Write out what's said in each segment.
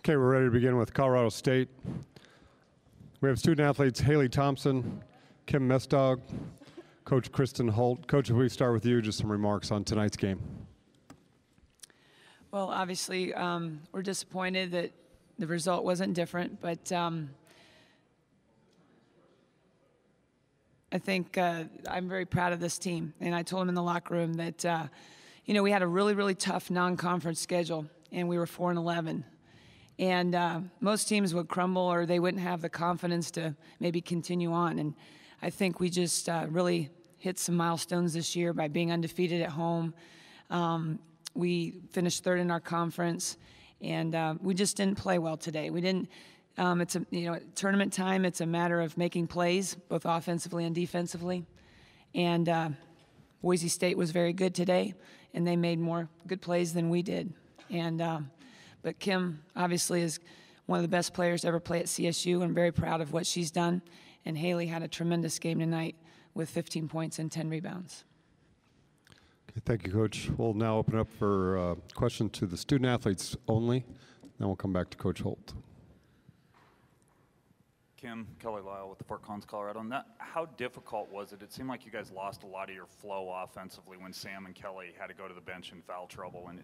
Okay, we're ready to begin with Colorado State. We have student athletes Haley Thompson, Kim Mestog, Coach Kristen Holt. Coach, if we start with you, just some remarks on tonight's game. Well, obviously, we're disappointed that the result wasn't different, but I think I'm very proud of this team. And I told them in the locker room that, we had a really, really tough non-conference schedule, and we were 4-11. And most teams would crumble or they wouldn't have the confidence to maybe continue on. And I think we just really hit some milestones this year by being undefeated at home. We finished third in our conference, and we just didn't play well today. We didn't. It's tournament time. It's a matter of making plays, both offensively and defensively. And Boise State was very good today, and they made more good plays than we did. And but Kim obviously is one of the best players to ever play at CSU. I'm very proud of what she's done. And Haley had a tremendous game tonight with 15 points and 10 rebounds. Okay, thank you, Coach. We'll now open up for questions to the student athletes only. Then we'll come back to Coach Holt. Kim, Kelly Lyle with the Fort Collins, Colorado. And how difficult was it? It seemed like you guys lost a lot of your flow offensively when Sam and Kelly had to go to the bench in foul trouble, and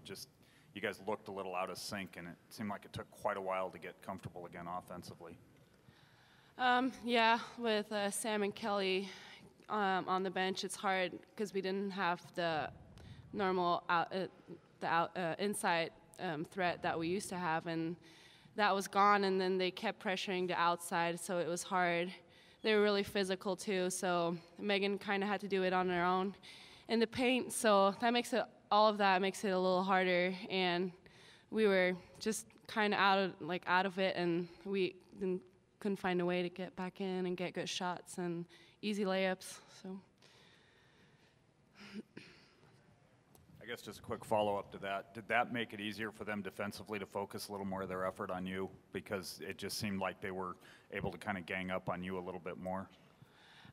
you guys looked a little out of sync, and it seemed like it took quite a while to get comfortable again offensively. Yeah, with Sam and Kelly on the bench, it's hard because we didn't have the normal inside threat that we used to have, and that was gone, and then they kept pressuring the outside, so it was hard. They were really physical too, so Megan kind of had to do it on her own in the paint, so that makes it all of that makes it a little harder, and we were just kind of out of it, and we couldn't find a way to get back in and get good shots and easy layups. So I guess just a quick follow-up to that. Did that make it easier for them defensively to focus a little more of their effort on you, because it just seemed like they were able to kind of gang up on you a little bit more?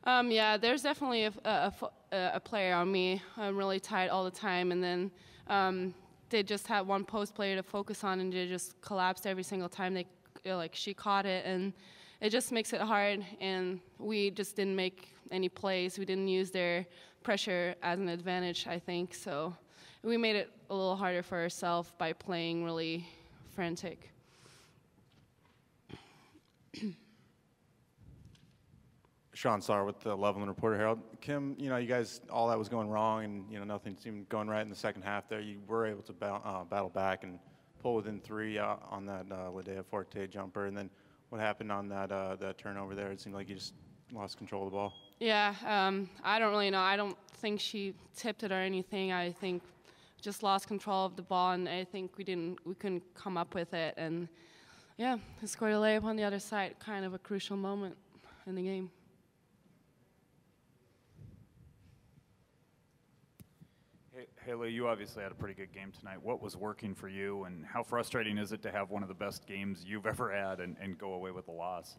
Yeah, there's definitely a player on me. I'm really tight all the time, and then they just had one post player to focus on, and they just collapsed every single time she caught it, and it just makes it hard. And we just didn't make any plays. We didn't use their pressure as an advantage, I think. So we made it a little harder for ourselves by playing really frantic. Sean Sarr with the Loveland Reporter Herald. Kim, you guys, all that was going wrong, and nothing seemed going right in the second half there. You were able to battle back and pull within 3 on that Ladea Forte jumper. And then what happened on that turnover there? It seemed like you just lost control of the ball. Yeah, I don't really know. I don't think she tipped it or anything. I think just lost control of the ball, and I think we couldn't come up with it. And yeah, we scored a layup on the other side, kind of a crucial moment in the game. Haley, you obviously had a pretty good game tonight. What was working for you, and how frustrating is it to have one of the best games you've ever had and go away with a loss?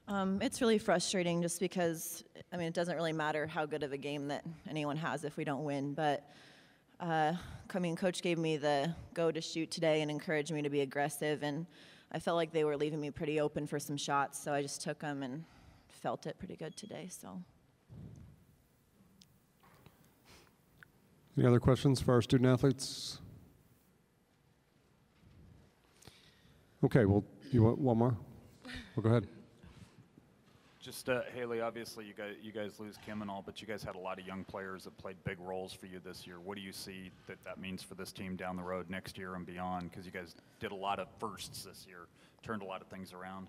It's really frustrating just because, it doesn't really matter how good of a game that anyone has if we don't win. But, Coach gave me the go to shoot today and encouraged me to be aggressive, and I felt like they were leaving me pretty open for some shots, so I just took them and felt it pretty good today. So. Any other questions for our student athletes? Okay, well, you want one more? Well, go ahead. Just Haley, obviously you guys lose Kim and all, but you guys had a lot of young players that played big roles for you this year. What do you see that means for this team down the road next year and beyond? Because you guys did a lot of firsts this year, turned a lot of things around.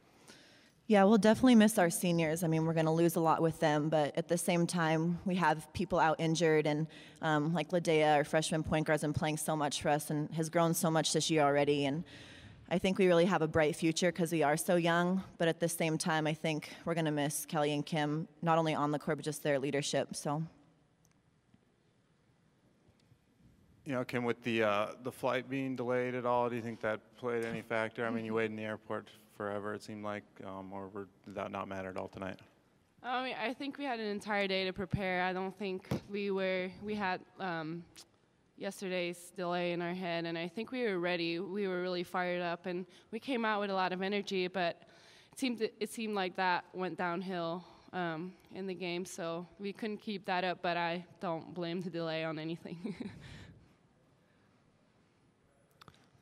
Yeah, we'll definitely miss our seniors. We're going to lose a lot with them, but at the same time, we have people out injured, and like Ladea, our freshman point guard, has been playing so much for us and has grown so much this year already. And I think we really have a bright future because we are so young, but at the same time, I think we're going to miss Kelly and Kim, not only on the court, but just their leadership. So. Kim, with the flight being delayed at all, do you think that played any factor? You waited in the airport forever, it seemed like, or did that not matter at all tonight? I think we had an entire day to prepare. I don't think we had yesterday's delay in our head, and I think we were ready. We were really fired up, and we came out with a lot of energy, but it seemed like that went downhill in the game, so we couldn't keep that up, but I don't blame the delay on anything.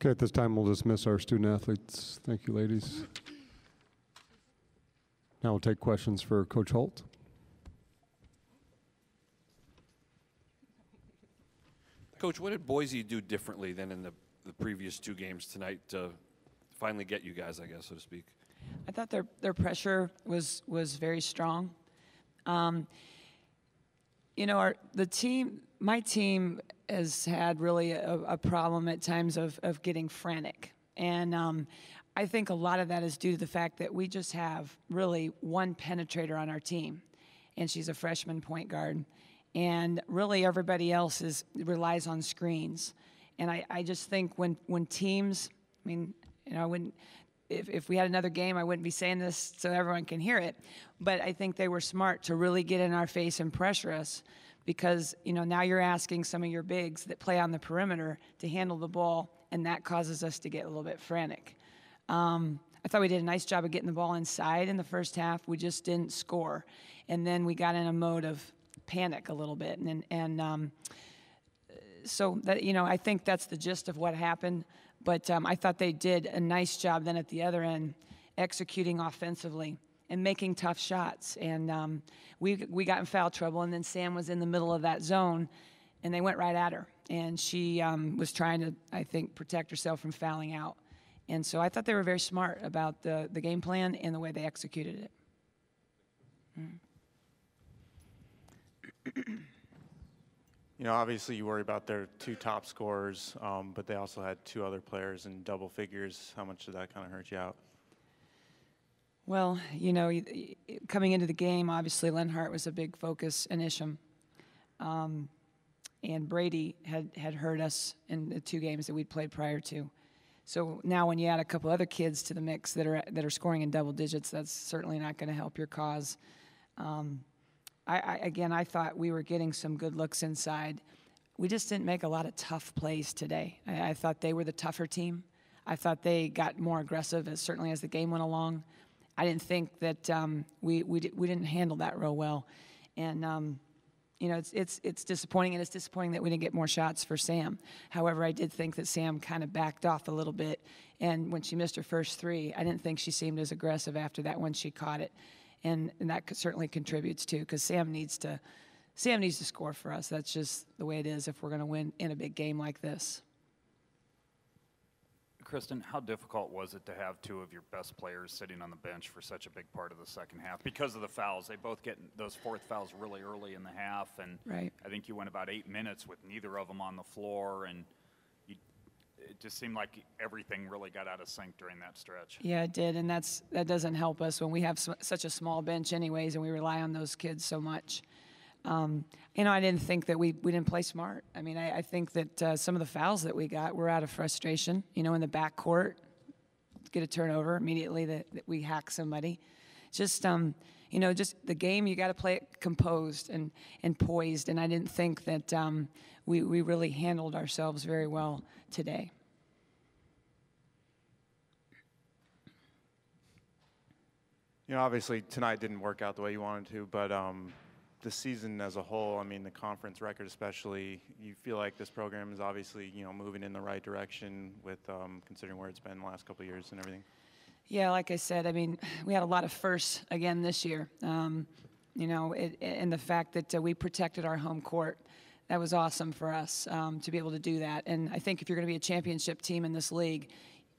Okay, at this time, we'll dismiss our student athletes. Thank you, ladies. Now we'll take questions for Coach Holt. Coach, what did Boise do differently than in the previous two games tonight to finally get you guys, I guess, so to speak? I thought their pressure was very strong. You know, my team has had really a problem at times of getting frantic. And I think a lot of that is due to the fact that we just have really one penetrator on our team, and she's a freshman point guard. And really everybody else relies on screens. And I just think when teams, I mean, you know, if we had another game, I wouldn't be saying this so everyone can hear it. But I think they were smart to really get in our face and pressure us because, you know, now you're asking some of your bigs that play on the perimeter to handle the ball, and that causes us to get a little bit frantic. I thought we did a nice job of getting the ball inside in the first half. We just didn't score. And then we got in a mode of panic a little bit. So that, you know, I think that's the gist of what happened. But I thought they did a nice job then at the other end, executing offensively and making tough shots. And we got in foul trouble, and then Sam was in the middle of that zone, and they went right at her. And she was trying to, I think, protect herself from fouling out. And so I thought they were very smart about the game plan and the way they executed it. You know, obviously you worry about their two top scorers, but they also had two other players in double figures. How much did that kind of hurt you out? Well, you know, coming into the game, obviously Lenhart was a big focus in Isham. And Brady had hurt us in the two games that we'd played prior to. So now when you add a couple other kids to the mix that are scoring in double digits, that's certainly not going to help your cause. I thought we were getting some good looks inside. We just didn't make a lot of tough plays today. I thought they were the tougher team. I thought they got more aggressive certainly as the game went along. I didn't think that we didn't handle that real well. And, you know, it's disappointing, and it's disappointing that we didn't get more shots for Sam. However, I did think that Sam kind of backed off a little bit. And when she missed her first three, I didn't think she seemed as aggressive after that when she caught it. And that certainly contributes too, because Sam needs to score for us. That's just the way it is if we're going to win in a big game like this. Kristen, how difficult was it to have two of your best players sitting on the bench for such a big part of the second half because of the fouls? They both get those fourth fouls really early in the half, and right. I think you went about 8 minutes with neither of them on the floor, and it just seemed like everything really got out of sync during that stretch. Yeah, it did, and that doesn't help us when we have such a small bench anyways, and we rely on those kids so much. You know, I didn't think that we didn't play smart. I mean, I think that some of the fouls that we got were out of frustration. You know, in the backcourt, get a turnover immediately that we hack somebody. Just, you know, just the game, you got to play it composed and poised, and I didn't think that we really handled ourselves very well today. You know, obviously tonight didn't work out the way you wanted to, but the season as a whole, I mean, the conference record especially, you feel like this program is obviously, you know, moving in the right direction with considering where it's been the last couple of years and everything. Yeah, like I said, I mean, we had a lot of firsts again this year. You know, and the fact that we protected our home court, that was awesome for us to be able to do that. And I think if you're going to be a championship team in this league,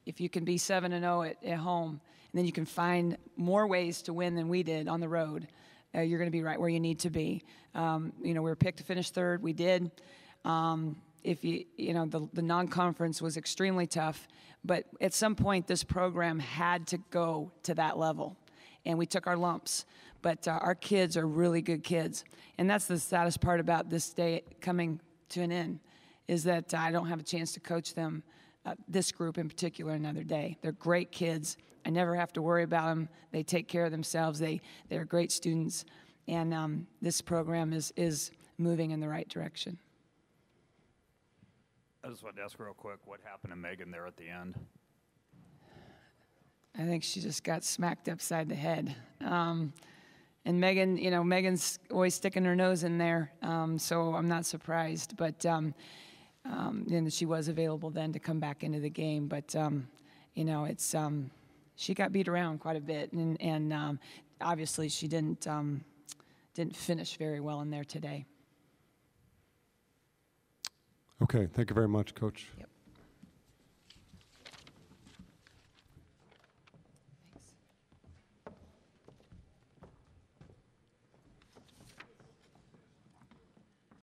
if you can be 7-0 at home, and then you can find more ways to win than we did on the road, you're going to be right where you need to be. You know, we were picked to finish third. We did. If you know, the non-conference was extremely tough, but at some point this program had to go to that level, and we took our lumps. But our kids are really good kids, and that's the saddest part about this day coming to an end, is that I don't have a chance to coach them, this group in particular, another day. They're great kids. I never have to worry about them. They take care of themselves. They're great students, and this program is moving in the right direction. I just wanted to ask real quick, what happened to Megan there at the end? I think she just got smacked upside the head. And Megan, Megan's always sticking her nose in there, so I'm not surprised. But and she was available then to come back into the game. But it's she got beat around quite a bit, and obviously she didn't finish very well in there today. Okay, thank you very much, Coach. Yep.